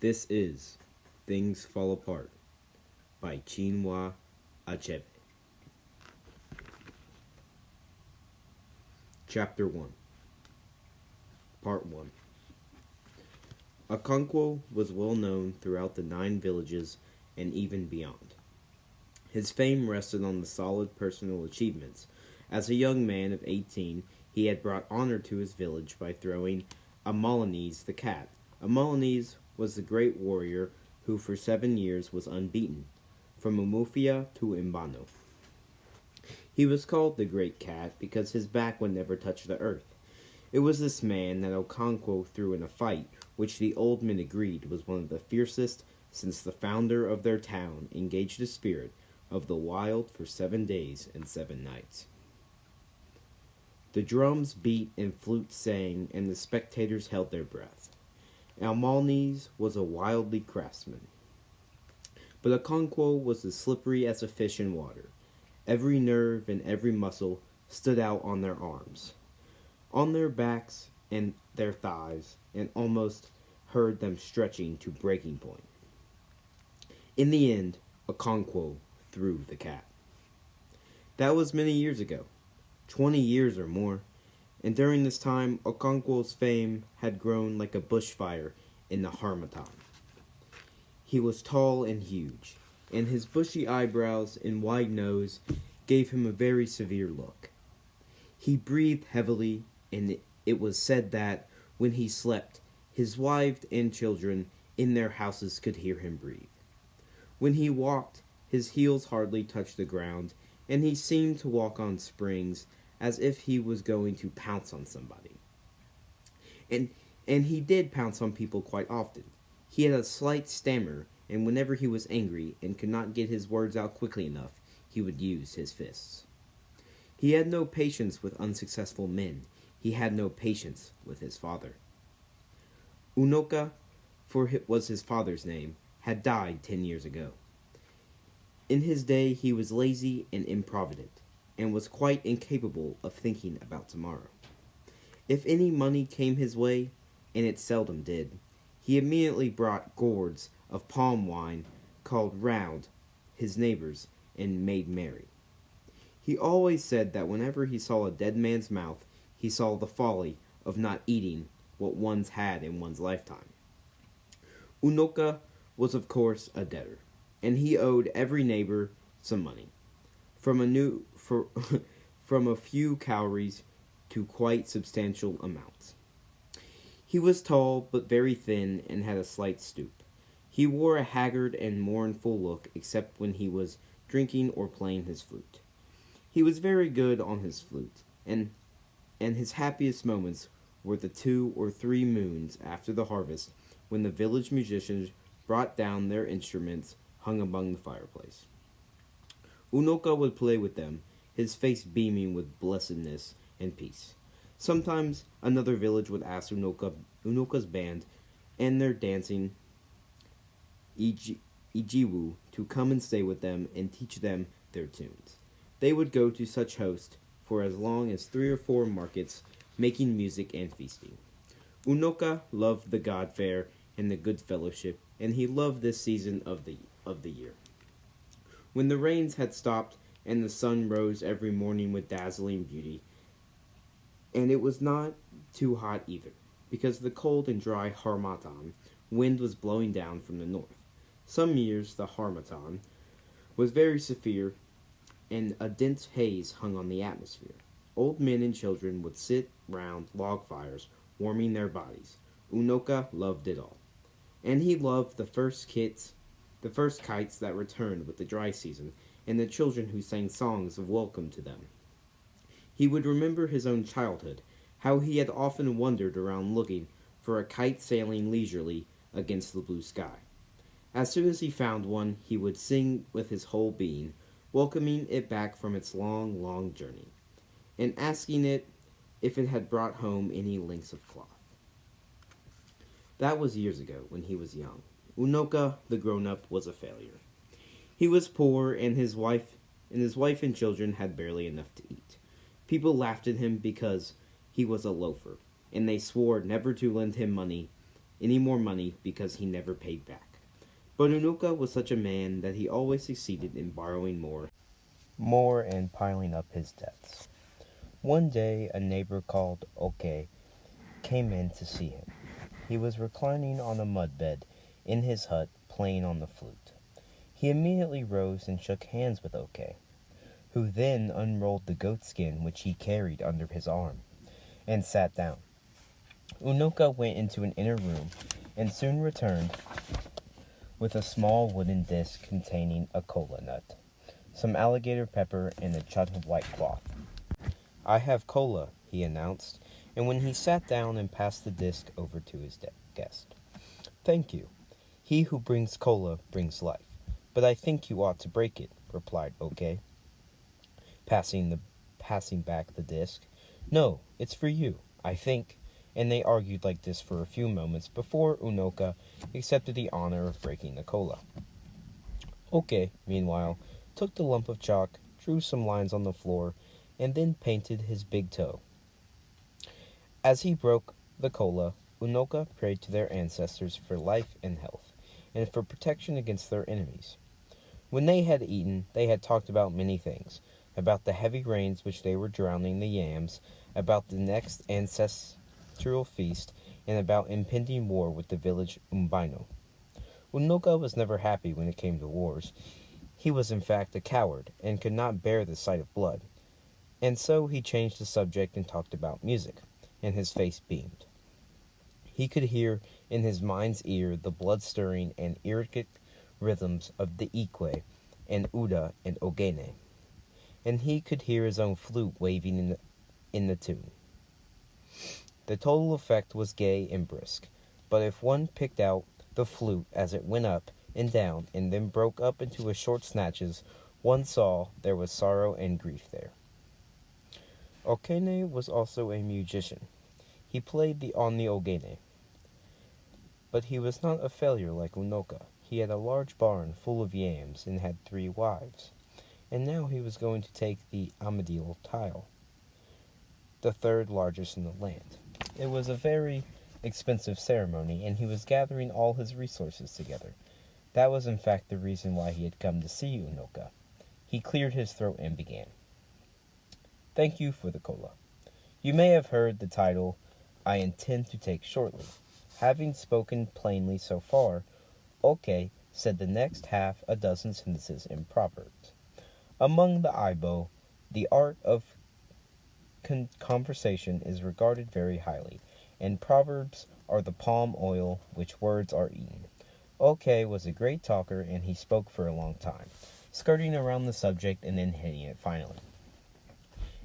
This is Things Fall Apart by Chinua Achebe. Chapter 1 Part 1 Okonkwo was well known throughout the 9 villages and even beyond. His fame rested on the solid personal achievements. As a young man of 18, he had brought honor to his village by throwing Amalines the cat. Amalines was the great warrior who for 7 years was unbeaten, from Umufia to Mbano. He was called the Great Cat because his back would never touch the earth. It was this man that Okonkwo threw in a fight, which the old men agreed was one of the fiercest since the founder of their town engaged the spirit of the wild for 7 days and 7 nights. The drums beat and flutes sang, and the spectators held their breath. Amalnes was a wildly craftsman, but Okonkwo was as slippery as a fish in water. Every nerve and every muscle stood out on their arms, on their backs and their thighs, and almost heard them stretching to breaking point. In the end, Okonkwo threw the cat. That was many years ago, 20 years or more, and during this time, Okonkwo's fame had grown like a bushfire in the Harmattan. He was tall and huge, and his bushy eyebrows and wide nose gave him a very severe look. He breathed heavily, and it was said that, when he slept, his wife and children in their houses could hear him breathe. When he walked, his heels hardly touched the ground, and he seemed to walk on springs, as if he was going to pounce on somebody. And he did pounce on people quite often. He had a slight stammer, and whenever he was angry and could not get his words out quickly enough, he would use his fists. He had no patience with unsuccessful men. He had no patience with his father. Unoka, for it was his father's name, had died 10 years ago. In his day, he was lazy and improvident, and was quite incapable of thinking about tomorrow. If any money came his way, and it seldom did, he immediately brought gourds of palm wine, called round his neighbors, and made merry. He always said that whenever he saw a dead man's mouth, he saw the folly of not eating what one's had in one's lifetime. Unoka was of course a debtor, and he owed every neighbor some money, from a few cowries to quite substantial amounts. He was tall but very thin and had a slight stoop. He wore a haggard and mournful look except when he was drinking or playing his flute. He was very good on his flute, and his happiest moments were the 2 or 3 moons after the harvest, when the village musicians brought down their instruments hung among the fireplace. Unoka would play with them, his face beaming with blessedness and peace. Sometimes another village would ask Unoka's band and their dancing Ijiwu to come and stay with them and teach them their tunes. They would go to such host for as long as 3 or 4 markets, making music and feasting. Unoka loved the God fair and the good fellowship, and he loved this season of the year. When the rains had stopped and the sun rose every morning with dazzling beauty, and it was not too hot either, because the cold and dry Harmattan wind was blowing down from the north. Some years the Harmattan was very severe, and a dense haze hung on the atmosphere. Old men and children would sit round log fires, warming their bodies. Unoka loved it all, and he loved the first kites that returned with the dry season, and the children who sang songs of welcome to them. He would remember his own childhood, how he had often wandered around looking for a kite sailing leisurely against the blue sky. As soon as he found one, he would sing with his whole being, welcoming it back from its long, long journey, and asking it if it had brought home any links of cloth. That was years ago, when he was young. Unoka, the grown-up, was a failure. He was poor, and his wife and children had barely enough to eat. People laughed at him because he was a loafer, and they swore never to lend him money any more money because he never paid back. But Unoka was such a man that he always succeeded in borrowing more and piling up his debts. One day, a neighbor called Oke came in to see him. He was reclining on a mud bed in his hut, playing on the flute. He immediately rose and shook hands with Oke, who then unrolled the goatskin which he carried under his arm, and sat down. Unoka went into an inner room and soon returned with a small wooden disc containing a kola nut, some alligator pepper, and a chunk of white cloth. "I have kola," he announced, and when he sat down and passed the disc over to his guest. "Thank you. He who brings kola brings life, but I think you ought to break it," replied Oke, passing back the disc. "No, it's for you, I think," and they argued like this for a few moments before Unoka accepted the honor of breaking the kola. Oke, meanwhile, took the lump of chalk, drew some lines on the floor, and then painted his big toe. As he broke the kola, Unoka prayed to their ancestors for life and health, and for protection against their enemies. When they had eaten, they had talked about many things, about the heavy rains which they were drowning the yams, about the next ancestral feast, and about impending war with the village Umbaino. Unoka was never happy when it came to wars. He was in fact a coward, and could not bear the sight of blood. And so he changed the subject and talked about music, and his face beamed. He could hear in his mind's ear the blood-stirring and erratic rhythms of the ikwe and uda and ogene, and he could hear his own flute waving in the tune. The total effect was gay and brisk, but if one picked out the flute as it went up and down and then broke up into short snatches, one saw there was sorrow and grief there. Okene was also a musician. He played on the ogene, but he was not a failure like Unoka. He had a large barn full of yams and had 3 wives, and now he was going to take the Amadil tile, the 3rd largest in the land. It was a very expensive ceremony, and he was gathering all his resources together. That was in fact the reason why he had come to see Unoka. He cleared his throat and began. "Thank you for the kola. You may have heard the title I intend to take shortly." Having spoken plainly so far, Oke said the next half a dozen sentences in proverbs. Among the Aibo, the art of conversation is regarded very highly, and proverbs are the palm oil which words are eaten. Oke was a great talker, and he spoke for a long time, skirting around the subject and then hitting it finally.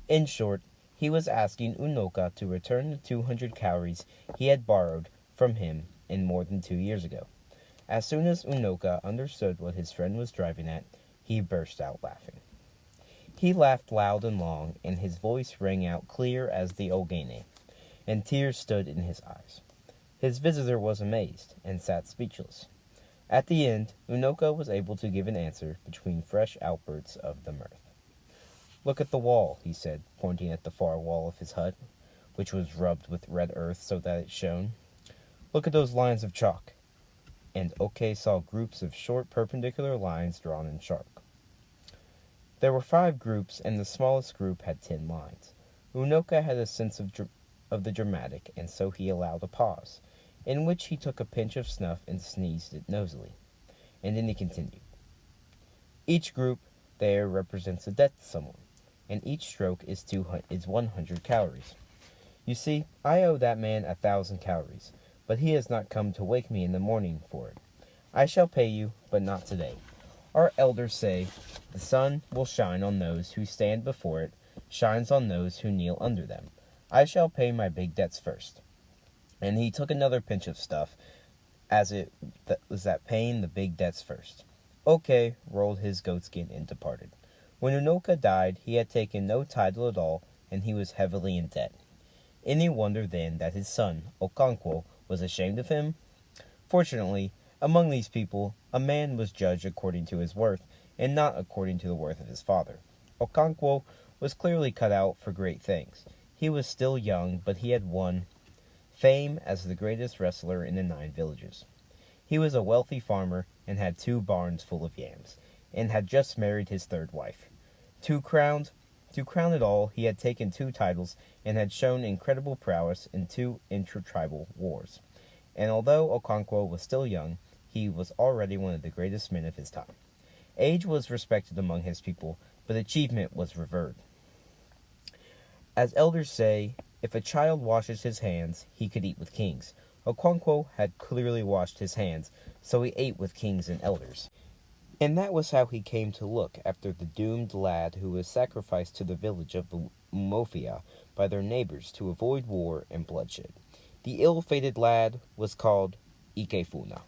In short, he was asking Unoka to return the 200 cowries he had borrowed from him in more than 2 years ago. As soon as Unoka understood what his friend was driving at, he burst out laughing. He laughed loud and long, and his voice rang out clear as the ogene, and tears stood in his eyes. His visitor was amazed, and sat speechless. At the end, Unoka was able to give an answer between fresh outbursts of the mirth. "Look at the wall," he said, pointing at the far wall of his hut, which was rubbed with red earth so that it shone. "Look at those lines of chalk." And Oke saw groups of short perpendicular lines drawn in chalk. There were 5 groups, and the smallest group had 10 lines. Unoka had a sense of the dramatic, and so he allowed a pause, in which he took a pinch of snuff and sneezed it nosily. And then he continued. "Each group there represents a debt to someone, and each stroke is 100 calories. You see, I owe that man 1,000 calories, but he has not come to wake me in the morning for it. I shall pay you, but not today. Our elders say, the sun will shine on those who stand before it, shines on those who kneel under them. I shall pay my big debts first." And he took another pinch of stuff, as it was that paying the big debts first. Oke rolled his goatskin and departed. When Unoka died, he had taken no title at all, and he was heavily in debt. Any wonder, then, that his son, Okonkwo, was ashamed of him? Fortunately, among these people, a man was judged according to his worth, and not according to the worth of his father. Okonkwo was clearly cut out for great things. He was still young, but he had won fame as the greatest wrestler in the 9 villages. He was a wealthy farmer and had 2 barns full of yams, and had just married his 3rd wife. To crown it all, he had taken 2 titles and had shown incredible prowess in 2 intra-tribal wars. And although Okonkwo was still young, he was already one of the greatest men of his time. Age was respected among his people, but achievement was revered. As elders say, if a child washes his hands, he could eat with kings. Okonkwo had clearly washed his hands, so he ate with kings and elders. And that was how he came to look after the doomed lad who was sacrificed to the village of Umofia by their neighbors to avoid war and bloodshed. The ill-fated lad was called Ikefuna.